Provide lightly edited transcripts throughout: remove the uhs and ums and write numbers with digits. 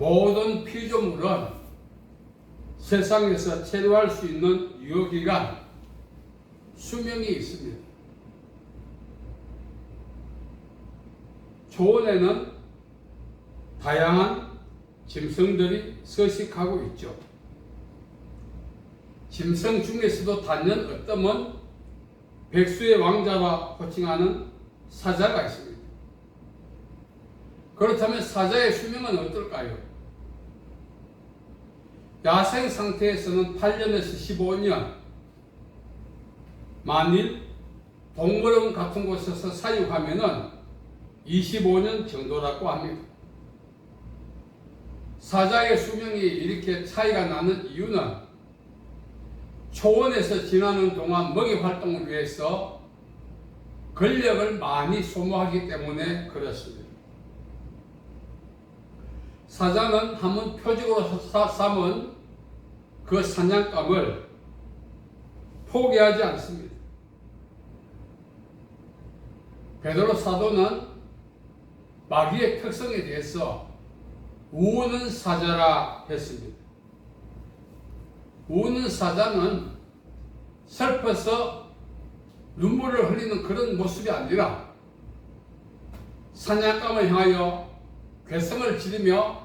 모든 피조물은 세상에서 체류할 수 있는 유효기간, 수명이 있습니다. 초원에는 다양한 짐승들이 서식하고 있죠. 짐승 중에서도 단연 어떠면 백수의 왕자라 호칭하는 사자가 있습니다. 그렇다면 사자의 수명은 어떨까요? 야생 상태에서는 8년에서 15년, 만일 동물원 같은 곳에서 사육하면은 25년 정도라고 합니다. 사자의 수명이 이렇게 차이가 나는 이유는 초원에서 지나는 동안 먹이 활동을 위해서 근력을 많이 소모하기 때문에 그렇습니다. 사자는 한번 표적으로 삼은 그 사냥감을 포기하지 않습니다. 베드로 사도는 마귀의 특성에 대해서 우는 사자라 했습니다. 우는 사자는 슬퍼서 눈물을 흘리는 그런 모습이 아니라 사냥감을 향하여 괴성을 지르며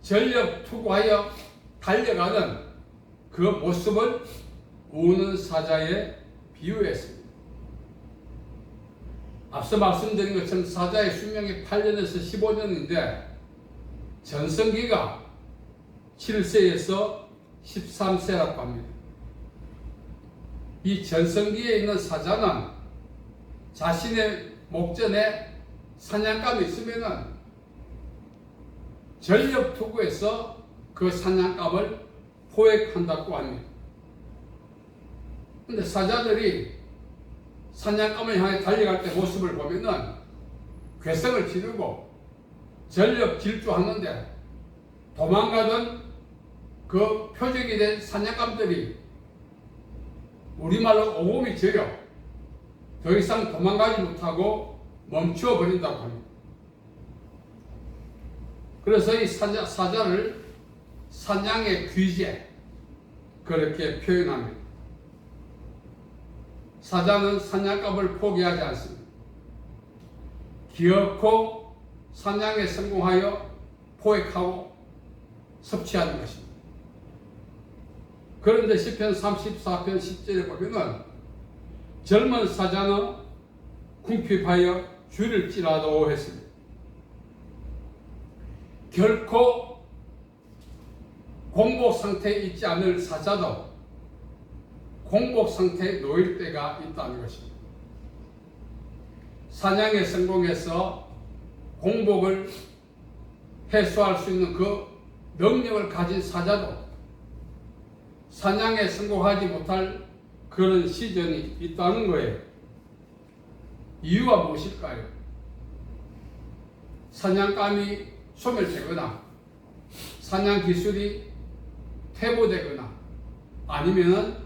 전력 투구하여 달려가는 그 모습을 우는 사자에 비유했습니다. 앞서 말씀드린 것처럼 사자의 수명이 8년에서 15년인데 전성기가 7세에서 13세라고 합니다. 이 전성기에 있는 사자는 자신의 목전에 사냥감이 있으면은 전력 투구해서 그 사냥감을 포획한다고 합니다. 근데 사자들이 사냥감을 향해 달려갈 때 모습을 보면은 괴성을 지르고 전력 질주하는데 도망가던 그 표적이 된 사냥감들이 우리말로 오금이 저려 더 이상 도망가지 못하고 멈추어 버린다고 합니다. 그래서 이 사자를 사냥의 귀재 그렇게 표현합니다. 사자는 사냥감을 포기하지 않습니다. 기어코 사냥에 성공하여 포획하고 섭취하는 것입니다. 그런데 시편 34편 10절에 보면은 젊은 사자는 궁핍하여 줄일지라도 했습니다. 결코 공복 상태에 있지 않을 사자도 공복 상태에 놓일 때가 있다는 것입니다. 사냥에 성공해서 공복을 해소할 수 있는 그 능력을 가진 사자도 사냥에 성공하지 못할 그런 시즌이 있다는 거예요. 이유가 무엇일까요? 사냥감이 소멸되거나 사냥 기술이 퇴보되거나 아니면은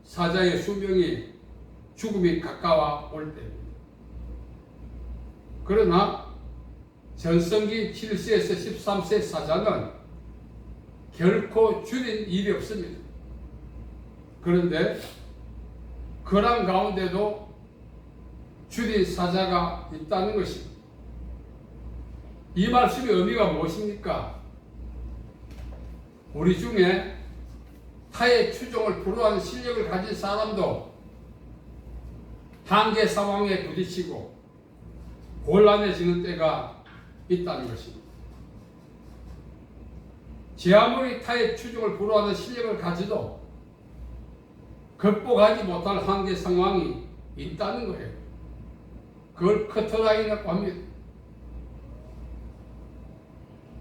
사자의 수명이 죽음이 가까워 올 때입니다. 그러나 전성기 7세에서 13세 사자는 결코 줄인 일이 없습니다. 그런데 그런 가운데도 줄인 사자가 있다는 것입니다. 이 말씀의 의미가 무엇입니까? 우리 중에 타의 추종을 불허하는 실력을 가진 사람도 한계 상황에 부딪히고 곤란해지는 때가 있다는 것입니다. 제 아무리 타의 추종을 불허하는 실력을 가지도 극복하지 못할 한계 상황이 있다는 거예요. 그걸 커트라인이라고 합니다.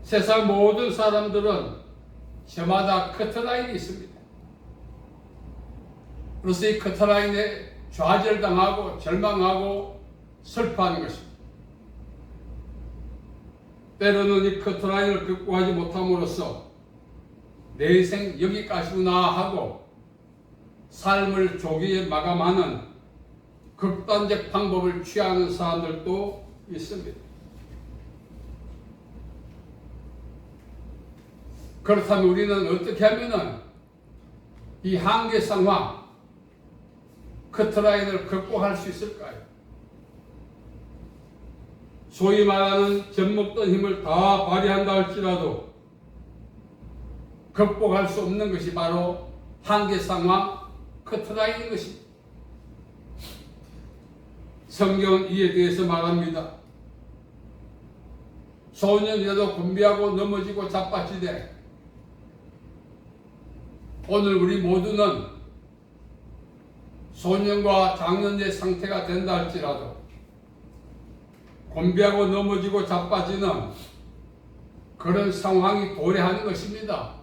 세상 모든 사람들은 저마다 커트라인이 있습니다. 그래서 이 커트라인에 좌절당하고 절망하고 슬퍼하는 것입니다. 때로는 이 커트라인을 극복하지 못함으로써 내 인생 여기까지구나 하고 삶을 조기에 마감하는 극단적 방법을 취하는 사람들도 있습니다. 그렇다면 우리는 어떻게 하면은 이 한계 상황, 커트라인을 극복할 수 있을까요? 소위 말하는 젖먹던 힘을 다 발휘한다 할지라도 극복할 수 없는 것이 바로 한계 상황, 커트라인인 것입니다. 성경은 이에 대해서 말합니다. 소년이라도 곤비하고 넘어지고 자빠지되, 오늘 우리 모두는 소년과 장년의 상태가 된다 할지라도 곤비하고 넘어지고 자빠지는 그런 상황이 도래하는 것입니다.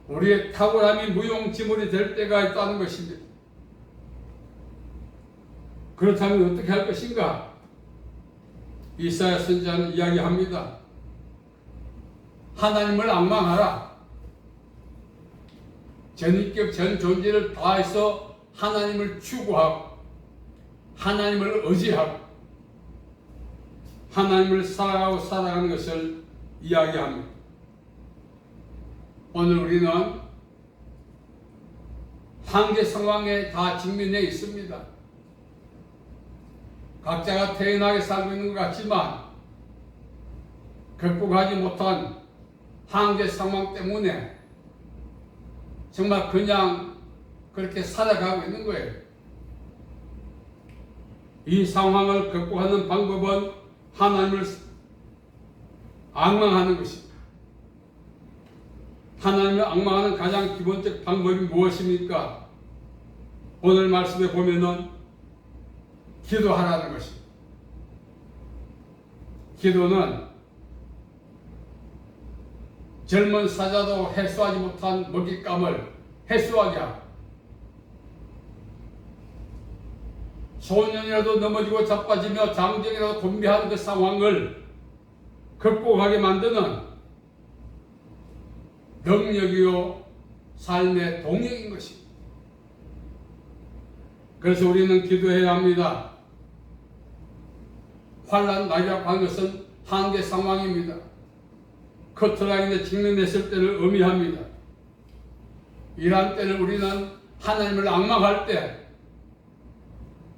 우리의 탁월함이 무용지물이 될 때가 있다는 것입니다. 그렇다면 어떻게 할 것인가? 이사야 선지자는 이야기합니다. 하나님을 앙망하라. 전인격 전 존재를 다해서 하나님을 추구하고 하나님을 의지하고 하나님을 사랑하고 살아가는 것을 이야기합니다. 오늘 우리는 한계 상황에 다 직면해 있습니다. 각자가 태연하게 살고 있는 것 같지만 극복하지 못한 한계 상황 때문에 정말 그냥 그렇게 살아가고 있는 거예요. 이 상황을 극복하는 방법은 하나님을 앙망하는 것입니다. 하나님을 앙망하는 가장 기본적 방법이 무엇입니까? 오늘 말씀에 보면은 기도하라는 것입니다. 기도는 젊은 사자도 해소하지 못한 먹잇감을 해소하게 하고 소년이라도 넘어지고 자빠지며 장정이라도 곤비하는 그 상황을 극복하게 만드는 능력이요 삶의 동력인 것입니다. 그래서 우리는 기도해야 합니다. 환난 날이라고 하는 것은 한계 상황입니다. 커트라인에 직면했을 때를 의미합니다. 이러한 때를 우리는 하나님을 앙망할 때,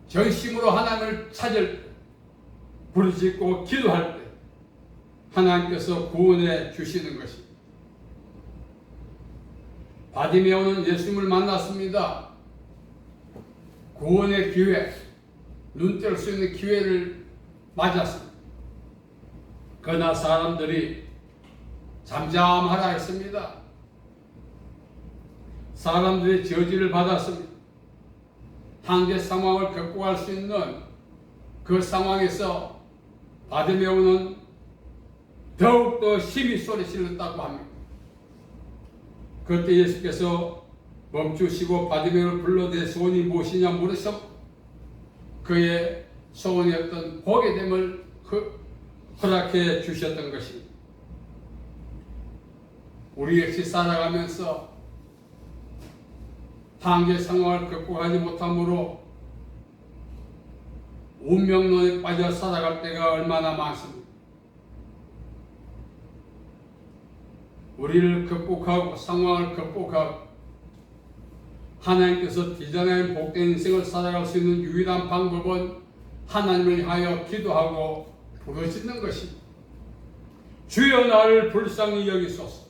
전심으로 하나님을 찾을 때, 부르짖고 기도할 때 하나님께서 구원해 주시는 것입니다. 바디메오는 예수님을 만났습니다. 구원의 기회, 눈 뜰 수 있는 기회를 맞았습니다. 그러나 사람들이 잠잠하라 했습니다. 사람들의 저지를 받았습니다. 한계 상황을 극복할 수 있는 그 상황에서 바디메오는 더욱더 힘이 소리질렀다고 합니다. 그때 예수께서 멈추시고 바디메오를 불러 내 소원이 무엇이냐 물으셨고 그의 소원이었던 보게 됨을 허락해 주셨던 것입니다. 우리 역시 살아가면서 한계 상황을 극복하지 못함으로 운명론에 빠져 살아갈 때가 얼마나 많습니다. 우리를 극복하고 상황을 극복하고 하나님께서 디자인한 복된 인생을 살아갈 수 있는 유일한 방법은 하나님을 향하여 기도하고 부르짖는 것입니다. 주여 나를 불쌍히 여기소서.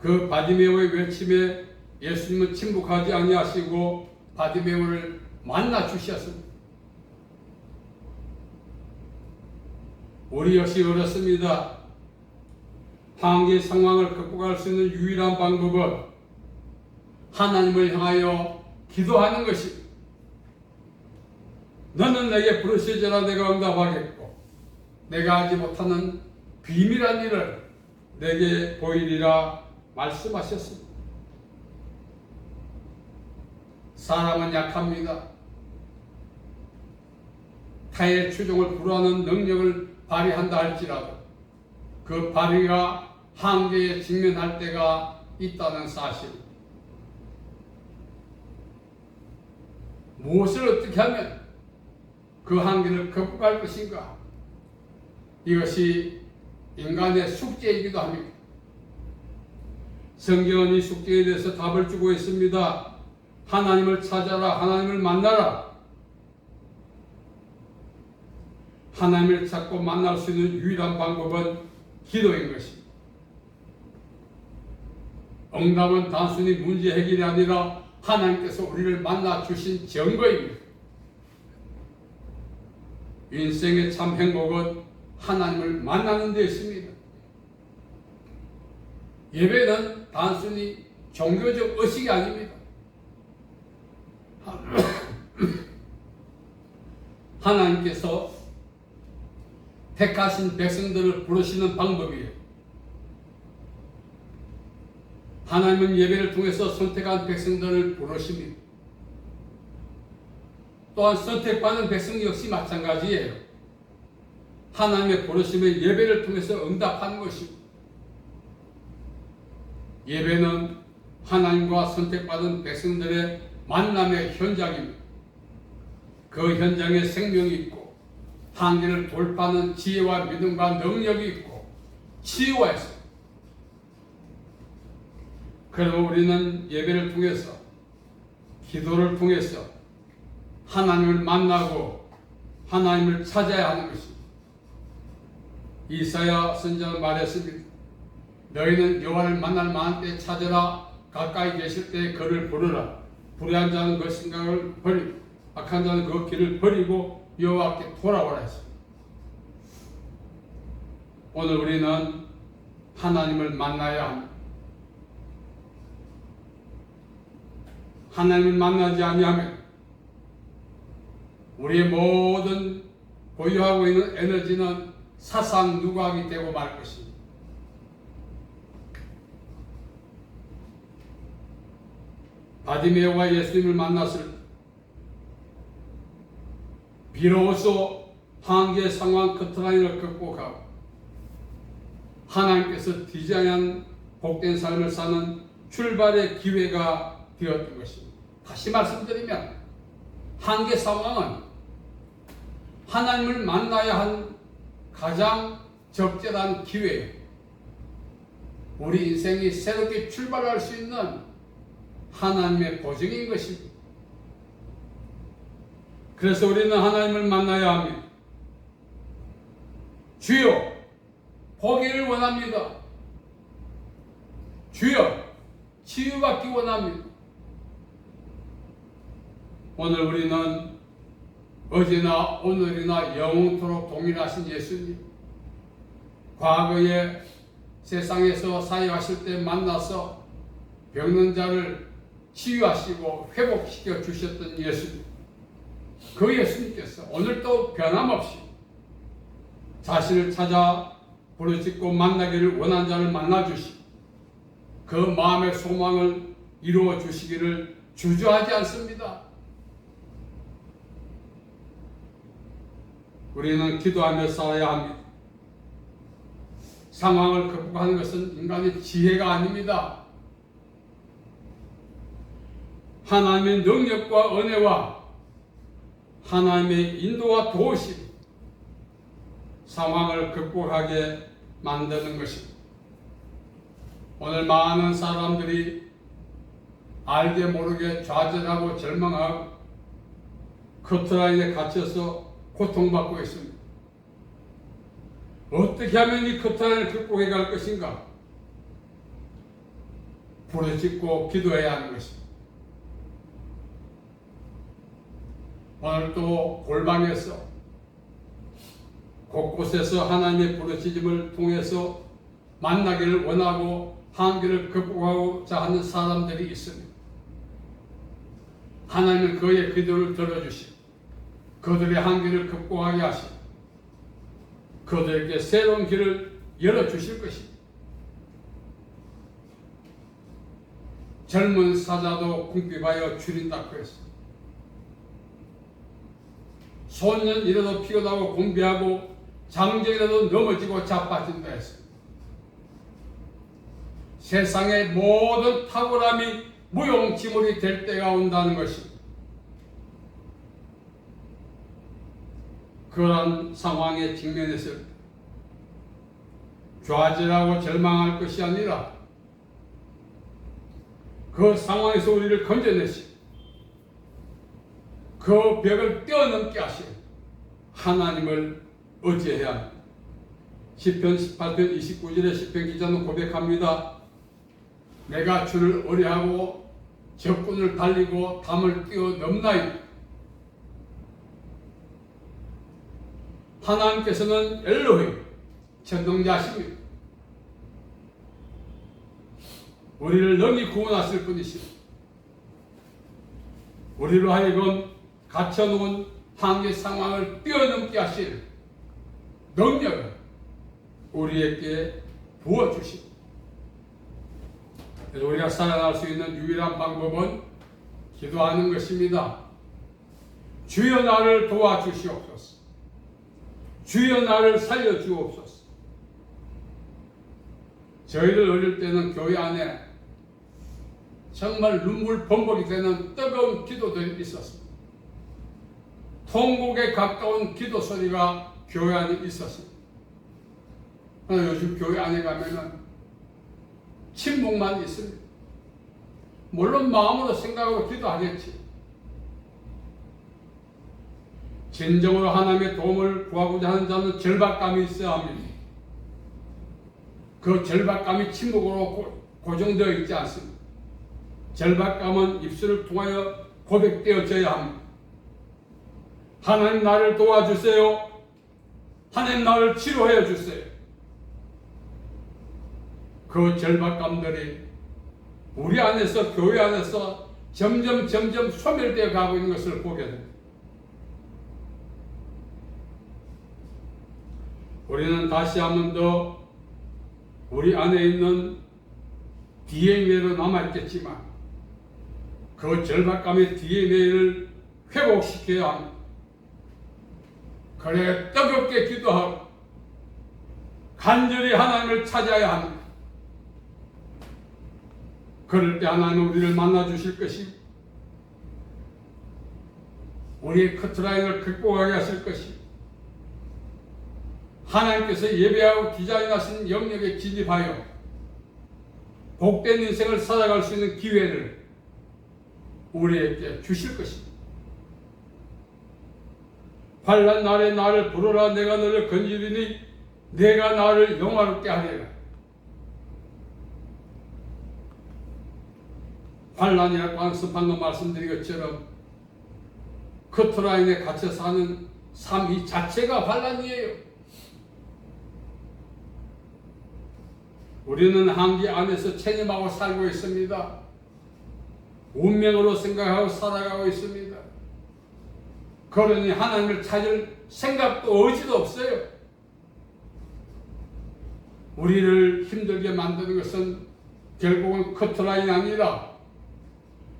그 바디메오의 외침에 예수님은 침묵하지 아니하시고 바디메오를 만나 주셨습니다. 우리 역시 그렇습니다. 한계 상황을 극복할 수 있는 유일한 방법은 하나님을 향하여 기도하는 것입니다. 너는 내게 부르짖으라 내가 응답하겠고 내가 하지 못하는 비밀한 일을 내게 보이리라 말씀하셨습니다. 사람은 약합니다. 타의 추종을 불허하는 능력을 발휘한다 할지라도 그 발휘가 한계에 직면할 때가 있다는 사실. 무엇을 어떻게 하면 그 한계를 극복할 것인가? 이것이 인간의 숙제이기도 합니다. 성경은 이 숙제에 대해서 답을 주고 있습니다. 하나님을 찾아라, 하나님을 만나라. 하나님을 찾고 만날 수 있는 유일한 방법은 기도인 것입니다. 응답은 단순히 문제 해결이 아니라 하나님께서 우리를 만나 주신 증거입니다. 인생의 참 행복은 하나님을 만나는 데 있습니다. 예배는 단순히 종교적 의식이 아닙니다. 하나님께서 택하신 백성들을 부르시는 방법이에요. 하나님은 예배를 통해서 선택한 백성들을 부르십니다. 또한 선택받는 백성 역시 마찬가지예요. 하나님의 부르심에 예배를 통해서 응답하는 것입니다. 예배는 하나님과 선택받은 백성들의 만남의 현장입니다. 그 현장에 생명이 있고 한계를 돌파하는 지혜와 믿음과 능력이 있고 치유가 있습니다. 그러면 우리는 예배를 통해서 기도를 통해서 하나님을 만나고 하나님을 찾아야 하는 것입니다. 이사야 선지자는 말했습니다. 너희는 여호와를 만날 만한 때 찾으라. 가까이 계실 때 그를 부르라. 불의한 자는 그 생각을 버리고 악한 자는 그 길을 버리고 여호와께 돌아오라 했습니다. 오늘 우리는 하나님을 만나야 합니다. 하나님을 만나지 아니하면 우리의 모든 보유하고 있는 에너지는 사상 누각이 되고 말 것입니다. 바디메오가 예수님을 만났을 때 비로소 한계 상황 커트라인을 극복하고 하나님께서 디자인한 복된 삶을 사는 출발의 기회가 되었던 것입니다. 다시 말씀드리면 한계 상황은 하나님을 만나야 한 가장 적절한 기회예요. 우리 인생이 새롭게 출발할 수 있는 하나님의 보증인 것입니다. 그래서 우리는 하나님을 만나야 합니다. 주여, 보기를 원합니다. 주여, 치유받기 원합니다. 오늘 우리는 어제나 오늘이나 영원토록 동일하신 예수님, 과거에 세상에서 사역하실 때 만나서 병든 자를 치유하시고 회복시켜 주셨던 예수님, 그 예수님께서 오늘도 변함없이 자신을 찾아 부르짖고 만나기를 원한 자를 만나주시고 그 마음의 소망을 이루어 주시기를 주저하지 않습니다. 우리는 기도하며 살아야 합니다. 상황을 극복하는 것은 인간의 지혜가 아닙니다. 하나님의 능력과 은혜와 하나님의 인도와 도우심, 상황을 극복하게 만드는 것입니다. 오늘 많은 사람들이 알게 모르게 좌절하고 절망하고 커트라인에 갇혀서 고통받고 있습니다. 어떻게 하면 이 커트라인을 극복해 갈 것인가? 부르짖고 기도해야 하는 것입니다. 오늘 또 골방에서 곳곳에서 하나님의 부르짖음을 통해서 만나기를 원하고 한계를 극복하고자 하는 사람들이 있습니다. 하나님은 그의 기도를 들어주시고 그들의 한계를 극복하게 하시고 그들에게 새로운 길을 열어주실 것입니다. 젊은 사자도 궁핍하여 줄인다고 했습니다. 소년이라도 피곤하고 공비하고 장정이라도 넘어지고 자빠진다 했습니다. 세상의 모든 탁월함이 무용지물이 될 때가 온다는 것입니다. 그런 상황에 직면했을 때 좌절하고 절망할 것이 아니라 그 상황에서 우리를 건져내시고 그 벽을 뛰어넘게 하시고 하나님을 의지해야 합니다. 시편 18편 29절에 시편 기자는 고백합니다. 내가 주를 의뢰하고 적군을 달리고 담을 뛰어넘나이다. 하나님께서는 엘로힘 전능자십니다. 우리를 능히 구원하실 분이십니다. 우리로 하여금 갇혀놓은 한계 상황을 뛰어넘게 하실 능력을 우리에게 부어주십니다. 그래서 우리가 살아날 수 있는 유일한 방법은 기도하는 것입니다. 주여 나를 도와주시옵소서. 주여 나를 살려주옵소서. 저희들 어릴 때는 교회 안에 정말 눈물 범벅이 되는 뜨거운 기도들이 있었습니다. 통곡에 가까운 기도 소리가 교회 안에 있었습니다. 그러나 요즘 교회 안에 가면은 침묵만 있습니다. 물론 마음으로 생각으로 기도하겠지. 진정으로 하나님의 도움을 구하고자 하는 자는 절박감이 있어야 합니다. 그 절박감이 침묵으로 고정되어 있지 않습니다. 절박감은 입술을 통하여 고백되어져야 합니다. 하나님 나를 도와주세요. 하나님 나를 치료해 주세요. 그 절박감들이 우리 안에서 교회 안에서 점점 소멸되어 가고 있는 것을 보게 됩니다. 우리는 다시 한 번 더 우리 안에 있는 DNA로 남아있겠지만 그 절박감의 DNA를 회복시켜야 합니다. 그래 뜨겁게 기도하고 간절히 하나님을 찾아야 합니다. 그럴 때 하나님은 우리를 만나주실 것이고 우리의 커트라인을 극복하게 하실 것이고 하나님께서 예배하고 디자인하신 영역에 진입하여 복된 인생을 살아갈 수 있는 기회를 우리에게 주실 것입니다. 환난 날에 나를 부르라. 내가 너를 건지리니 내가 나를 영화롭게 하리라. 환난이라고 하는 것은 방금 말씀드린 것처럼 커트라인에 갇혀 사는 삶 이 자체가 환난이에요. 우리는 한계 안에서 체념하고 살고 있습니다. 운명으로 생각하고 살아가고 있습니다. 그러니 하나님을 찾을 생각도 의지도 없어요. 우리를 힘들게 만드는 것은 결국은 커트라인이 아니라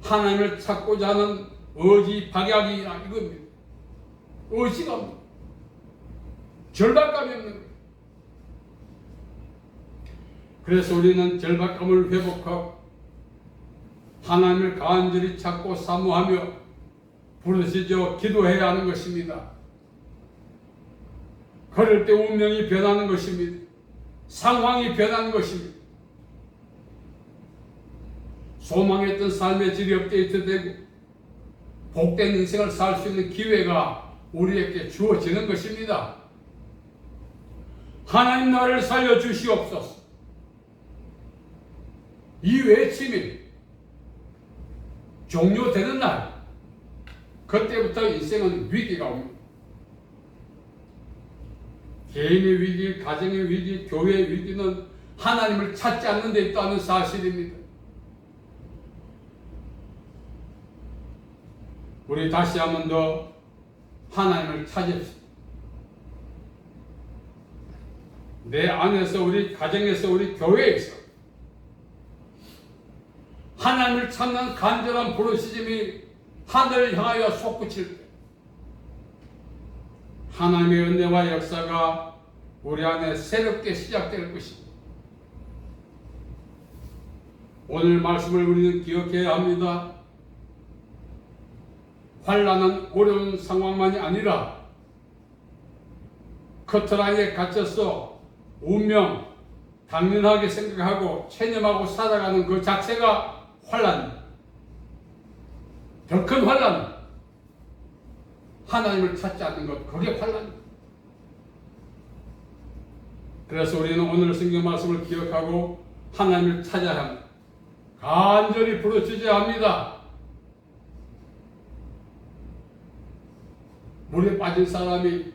하나님을 찾고자 하는 의지 박약이 이겁니다. 의지가 없는 절박감이 없는 거예요. 그래서 우리는 절박감을 회복하고 하나님을 간절히 찾고 사모하며 부르짖어 기도해야 하는 것입니다. 그럴 때 운명이 변하는 것입니다. 상황이 변하는 것입니다. 소망했던 삶의 질이 업데이트되고 복된 인생을 살 수 있는 기회가 우리에게 주어지는 것입니다. 하나님 나를 살려주시옵소서. 이 외침이 종료되는 날, 그때부터 인생은 위기가 옵니다. 개인의 위기, 가정의 위기, 교회의 위기는 하나님을 찾지 않는 데 있다는 사실입니다. 우리 다시 한 번 더 하나님을 찾읍시다. 내 안에서, 우리 가정에서, 우리 교회에서 하나님을 찾는 간절한 부르짖음이 하늘을 향하여 솟구칠 때 하나님의 은혜와 역사가 우리 안에 새롭게 시작될 것입니다. 오늘 말씀을 우리는 기억해야 합니다. 환난은 어려운 상황만이 아니라 커트라인에 갇혀서 운명, 당연하게 생각하고 체념하고 살아가는 그 자체가 환란입니다. 더 큰 환란, 하나님을 찾지 않는 것, 그게 환란입니다. 그래서 우리는 오늘 성경 말씀을 기억하고 하나님을 찾아야 합니다. 간절히 부르짖어야 합니다. 물에 빠진 사람이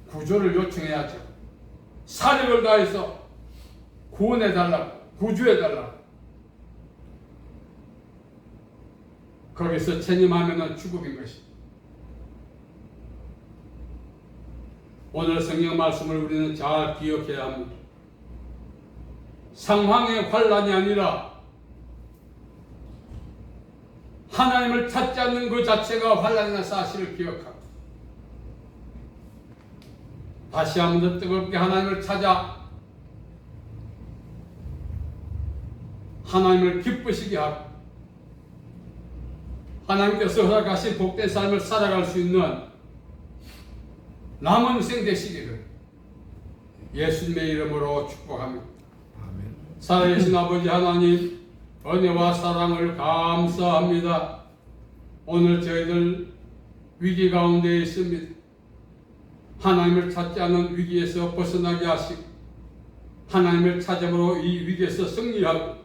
구조를 요청해야죠. 사력을 다해서 구원해달라고, 구주해달라고. 거기서 체념하면 죽음인 것입니다. 오늘 성경 말씀을 우리는 잘 기억해야 합니다. 상황의 환란이 아니라 하나님을 찾지 않는 그 자체가 환란이라는 사실을 기억하고 다시 한 번 더 뜨겁게 하나님을 찾아 하나님을 기쁘시게 하고 하나님께서 허락하신 복된 삶을 살아갈 수 있는 남은 생 되시기를 예수님의 이름으로 축복합니다. 아멘. 살아계신 아버지 하나님, 은혜와 사랑을 감사합니다. 오늘 저희들 위기 가운데 있습니다. 하나님을 찾지 않는 위기에서 벗어나게 하시고 하나님을 찾음으로 이 위기에서 승리하고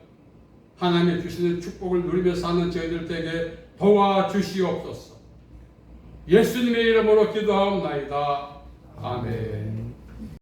하나님의 주시는 축복을 누리며 사는 저희들에게 도와주시옵소서. 예수님의 이름으로 기도하옵나이다. 아멘.